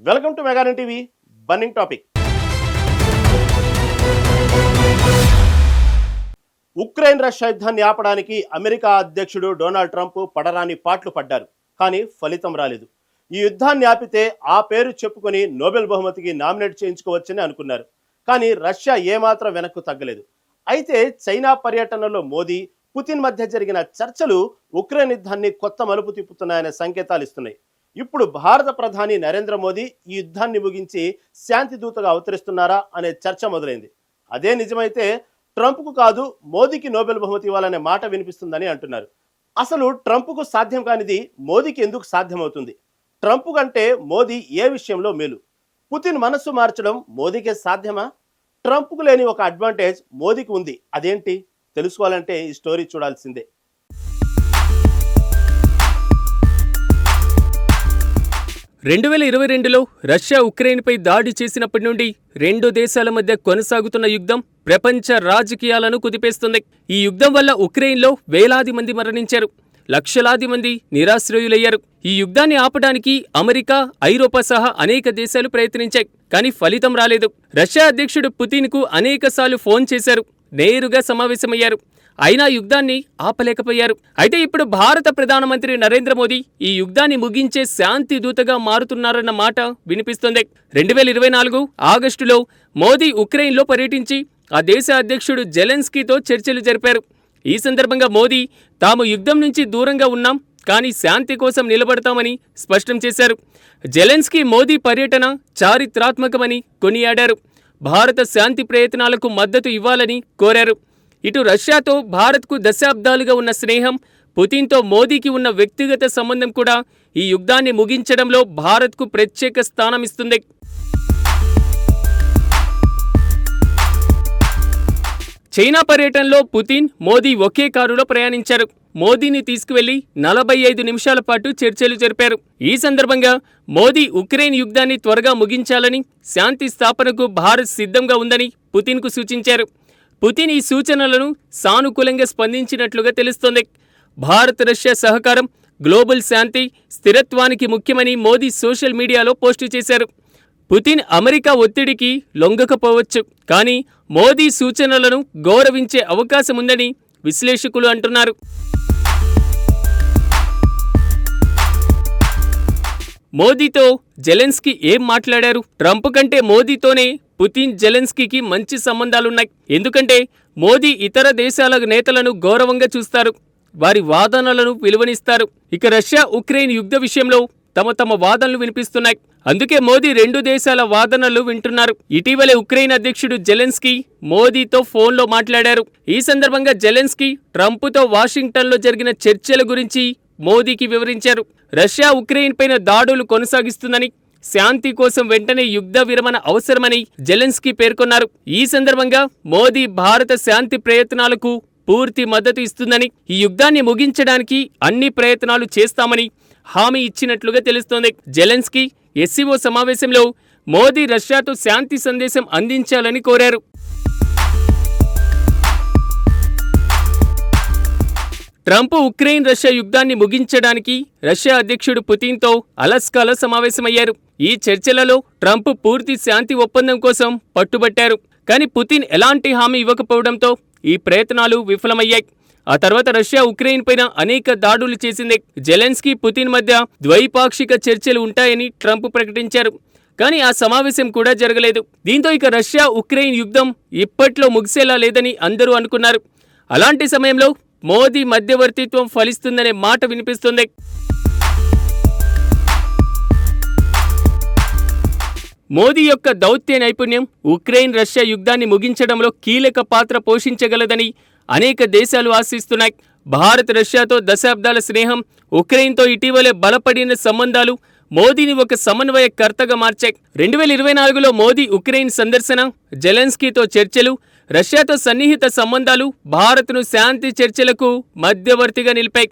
Welcome to మెగానన్ TV. Burning topic. Ukraine Russia యుద్ధాన్ని ఆపడానికి అమెరికా అధ్యక్షుడు డొనాల్డ్ ట్రంప్ పడరాని పాట్లు పడ్డారు. కానీ ఫలితం రాలేదు. ఈ యుద్ధాన్ని ఆపితే ఆ పేరు చెప్పుకొని నోబెల్ బహుమతికి నామినేట్ చేయించుకోవచ్చని అనుకున్నారు. కానీ రష్యా ఏమాత్రం వెనక్కు తగ్గలేదు. అయితే చైనా పర్యటనలో మోదీ, పుతిన్ మధ్య జరిగిన చర్చలు ఉక్రెయిన్ యుద్ధాన్ని కొత్త మలుపు తిప్పుతున్నాయనే సంకేతాలు ఇస్తున్నాయి. ఇప్పుడు భారత ప్రధాని నరేంద్ర మోదీ ఈ యుద్ధాన్ని ముగించి శాంతి దూతగా అవతరిస్తున్నారా అనే చర్చ మొదలైంది. అదే నిజమైతే ట్రంప్కు కాదు మోదీకి నోబెల్ బహుమతి ఇవ్వాలనే మాట వినిపిస్తుందని అంటున్నారు. అసలు ట్రంప్కు సాధ్యం కానిది మోదీకి ఎందుకు సాధ్యమవుతుంది? ట్రంప్ కంటే మోదీ ఏ విషయంలో మేలు? పుతిన్ మనస్సు మార్చడం మోదీకే సాధ్యమా? ట్రంప్కు లేని ఒక అడ్వాంటేజ్ మోదీకి ఉంది. అదేంటి తెలుసుకోవాలంటే ఈ స్టోరీ చూడాల్సిందే. 2022లో రష్యా ఉక్రెయిన్పై దాడి చేసినప్పటి నుండి రెండు దేశాల మధ్య కొనసాగుతున్న యుద్ధం ప్రపంచ రాజకీయాలను కుదిపేస్తుంది. ఈ యుద్ధం వల్ల ఉక్రెయిన్లో వేలాది మంది మరణించారు, లక్షలాది మంది నిరాశ్రయులయ్యారు. ఈ యుద్ధాన్ని ఆపడానికి అమెరికా, ఐరోపా సహా అనేక దేశాలు ప్రయత్నించాయి. కానీ ఫలితం రాలేదు. రష్యా అధ్యక్షుడు పుతిన్కు అనేకసార్లు ఫోన్ చేశారు, నేరుగా సమావేశమయ్యారు. అయినా యుద్ధాన్ని ఆపలేకపోయారు. అయితే ఇప్పుడు భారత ప్రధానమంత్రి నరేంద్ర మోదీ ఈ యుద్ధాన్ని ముగించే శాంతి దూతగా మారుతున్నారన్న మాట వినిపిస్తుంది. 2024 ఆగస్టులో మోదీ ఉక్రెయిన్లో పర్యటించి ఆ దేశ అధ్యక్షుడు జెలెన్స్కీతో చర్చలు జరిపారు. ఈ సందర్భంగా మోదీ తాము యుద్ధం నుంచి దూరంగా ఉన్నాం, కానీ శాంతి కోసం నిలబడతామని స్పష్టం చేశారు. జెలెన్స్కీ మోదీ పర్యటన చారిత్రాత్మకమని కొనియాడారు. భారత శాంతి ప్రయత్నాలకు మద్దతు ఇవ్వాలని కోరారు. ఇటు రష్యాతో భారత్కు దశాబ్దాలుగా ఉన్న స్నేహం, పుతిన్తో మోదీకి ఉన్న వ్యక్తిగత సంబంధం కూడా ఈ యుద్ధాన్ని ముగించడంలో భారత్కు ప్రత్యేక స్థానం ఇస్తుంది. చైనా పర్యటనలో పుతిన్, మోదీ ఒకే కారులో ప్రయాణించారు. మోదీని తీసుకువెళ్లి 45 నిమిషాల పాటు చర్చలు జరిపారు. ఈ సందర్భంగా మోదీ ఉక్రెయిన్ యుద్ధాన్ని త్వరగా ముగించాలని, శాంతి స్థాపనకు భారత్ సిద్ధంగా ఉందని పుతిన్కు సూచించారు. పుతిన్ ఈ సూచనలను సానుకూలంగా స్పందించినట్లుగా తెలుస్తోంది. భారత్ రష్యా సహకారం గ్లోబల్ శాంతి, స్థిరత్వానికి ముఖ్యమని మోదీ సోషల్ మీడియాలో పోస్టు చేశారు. పుతిన్ అమెరికా ఒత్తిడికి లొంగకపోవచ్చు, కానీ మోదీ సూచనలను గౌరవించే అవకాశముందని విశ్లేషకులు అంటున్నారు. మోదీతో జెలెన్స్కీ ఏం మాట్లాడారు? ట్రంప్ కంటే మోదీతోనే పుతిన్, జెలెన్స్కీకి మంచి సంబంధాలున్నాయి. ఎందుకంటే మోదీ ఇతర దేశాల నేతలను గౌరవంగా చూస్తారు, వారి వాదనలను విలువనిస్తారు. ఇక రష్యా ఉక్రెయిన్ యుద్ధ విషయంలో తమ వాదనలు వినిపిస్తున్నాయి. అందుకే మోదీ రెండు దేశాల వాదనలు వింటున్నారు. ఇటీవలే ఉక్రెయిన్ అధ్యక్షుడు జెలెన్స్కీ మోదీతో ఫోన్లో మాట్లాడారు. ఈ సందర్భంగా జెలెన్స్కీ ట్రంప్తో వాషింగ్టన్లో జరిగిన చర్చల గురించి మోదీకి వివరించారు. రష్యా ఉక్రెయిన్ పైన దాడులు కొనసాగిస్తుందని, శాంతి కోసం వెంటనే యుద్ధ విరమణ అవసరమని జెలెన్స్కీ పేర్కొన్నారు. ఈ సందర్భంగా మోదీ భారత శాంతి ప్రయత్నాలకు పూర్తి మద్దతు ఇస్తుందని, ఈ యుద్ధాన్ని ముగించడానికి అన్ని ప్రయత్నాలు చేస్తామని హామీ ఇచ్చినట్లుగా తెలుస్తోంది. జెలెన్స్కీ ఎస్సీఓ సమావేశంలో మోదీ రష్యాతో శాంతి సందేశం అందించాలని కోరారు. ట్రంప్ ఉక్రెయిన్ రష్యా యుద్ధాన్ని ముగించడానికి రష్యా అధ్యక్షుడు పుతిన్తో అలాస్కాలో సమావేశమయ్యారు. ఈ చర్చలలో ట్రంప్ పూర్తి శాంతి ఒప్పందం కోసం పట్టుబట్టారు. కానీ పుతిన్ ఎలాంటి హామీ ఇవ్వకపోవడంతో ఈ ప్రయత్నాలు విఫలమయ్యాయి. ఆ తర్వాత రష్యా ఉక్రెయిన్ పైన అనేక దాడులు చేసింది. జెలెన్స్కీ, పుతిన్ మధ్య ద్వైపాక్షిక చర్చలు ఉంటాయని ట్రంప్ ప్రకటించారు. కానీ ఆ సమావేశం కూడా జరగలేదు. దీంతో ఇక రష్యా ఉక్రెయిన్ యుద్ధం ఇప్పట్లో ముగిసేలా లేదని అందరూ అనుకున్నారు. అలాంటి సమయంలో మోదీ మధ్యవర్తిత్వం ఫలిస్తుందనే మాట వినిపిస్తుంది. మోదీ యొక్క దౌత్య నైపుణ్యం ఉక్రెయిన్ రష్యా యుద్ధాన్ని ముగించడంలో కీలక పాత్ర పోషించగలదని అనేక దేశాలు ఆశిస్తున్నాయి. భారత్ రష్యాతో దశాబ్దాల స్నేహం, ఉక్రెయిన్తో ఇటీవలే బలపడిన సంబంధాలు మోదీని ఒక సమన్వయకర్తగా మార్చాయి. 2024లో మోదీ ఉక్రెయిన్ సందర్శన, జెలెన్స్కీతో చర్చలు, రష్యాతో సన్నిహిత సంబంధాలు భారత్ను శాంతి చర్చలకు మధ్యవర్తిగా నిలిపాయి.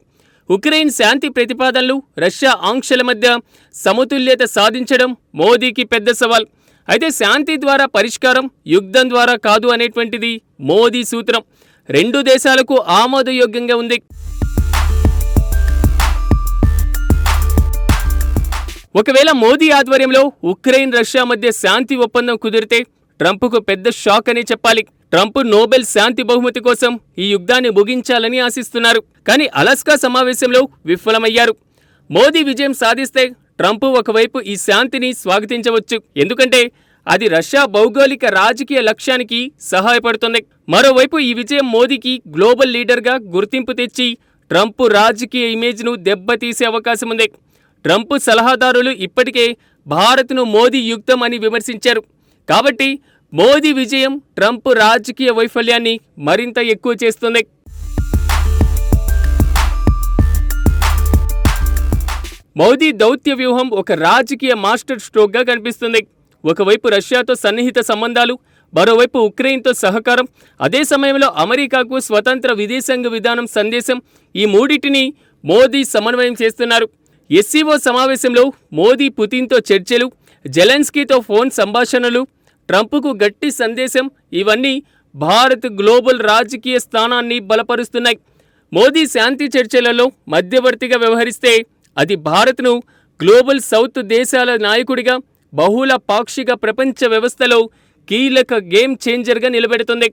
ఉక్రెయిన్ శాంతి ప్రతిపాదనలు, రష్యా ఆంక్షల మధ్య సమతుల్యత సాధించడం మోదీకి పెద్ద సవాల్. అయితే శాంతి ద్వారా పరిష్కారం, యుద్ధం ద్వారా కాదు అనేటువంటిది మోదీ సూత్రం. రెండు దేశాలకు ఆమోదయోగ్యంగా ఉంది. ఒకవేళ మోదీ ఆధ్వర్యంలో ఉక్రెయిన్ రష్యా మధ్య శాంతి ఒప్పందం కుదిరితే ట్రంప్కు పెద్ద షాక్ అనే చెప్పాలి. ట్రంప్ నోబెల్ శాంతి బహుమతి కోసం ఈ యుద్ధాన్ని ముగించాలని ఆశిస్తున్నారు. కానీ అలాస్కా సమావేశంలో విఫలమయ్యారు. మోదీ విజయం సాధిస్తే ట్రంప్ ఒకవైపు ఈ శాంతిని స్వాగతించవచ్చు, ఎందుకంటే అది రష్యా భౌగోళిక రాజకీయ లక్ష్యానికి సహాయపడుతుంది. మరోవైపు ఈ విజయం మోదీకి గ్లోబల్ లీడర్గా గుర్తింపు తెచ్చి ట్రంప్ రాజకీయ ఇమేజ్ను దెబ్బతీసే అవకాశం ఉంది. ట్రంప్ సలహాదారులు ఇప్పటికే భారత్ను మోదీ యుక్తం అని విమర్శించారు. కాబట్టి మోదీ విజయం ట్రంప్ రాజకీయ వైఫల్యాన్ని మరింత ఎక్కువ చేస్తుంది. మోదీ దౌత్య వ్యూహం ఒక రాజకీయ మాస్టర్ స్ట్రోక్గా కనిపిస్తుంది. ఒకవైపు రష్యాతో సన్నిహిత సంబంధాలు, మరోవైపు ఉక్రెయిన్తో సహకారం, అదే సమయంలో అమెరికాకు స్వతంత్ర విదేశాంగ విధానం సందేశం, ఈ మూడింటిని మోదీ సమన్వయం చేస్తున్నారు. ఎస్సీఓ సమావేశంలో మోదీ పుతిన్తో చర్చలు, జెలెన్స్కీతో ఫోన్ సంభాషణలు, ట్రంప్కు గట్టి సందేశం, ఇవన్నీ భారత్ గ్లోబల్ రాజకీయ స్థానాన్ని బలపరుస్తున్నాయి. మోదీ శాంతి చర్చలలో మధ్యవర్తిగా వ్యవహరిస్తే అది భారత్ను గ్లోబల్ సౌత్ దేశాల నాయకుడిగా, బహుళ పాక్షిక ప్రపంచ వ్యవస్థలో కీలక గేమ్ చేంజర్గా నిలబెడుతుంది.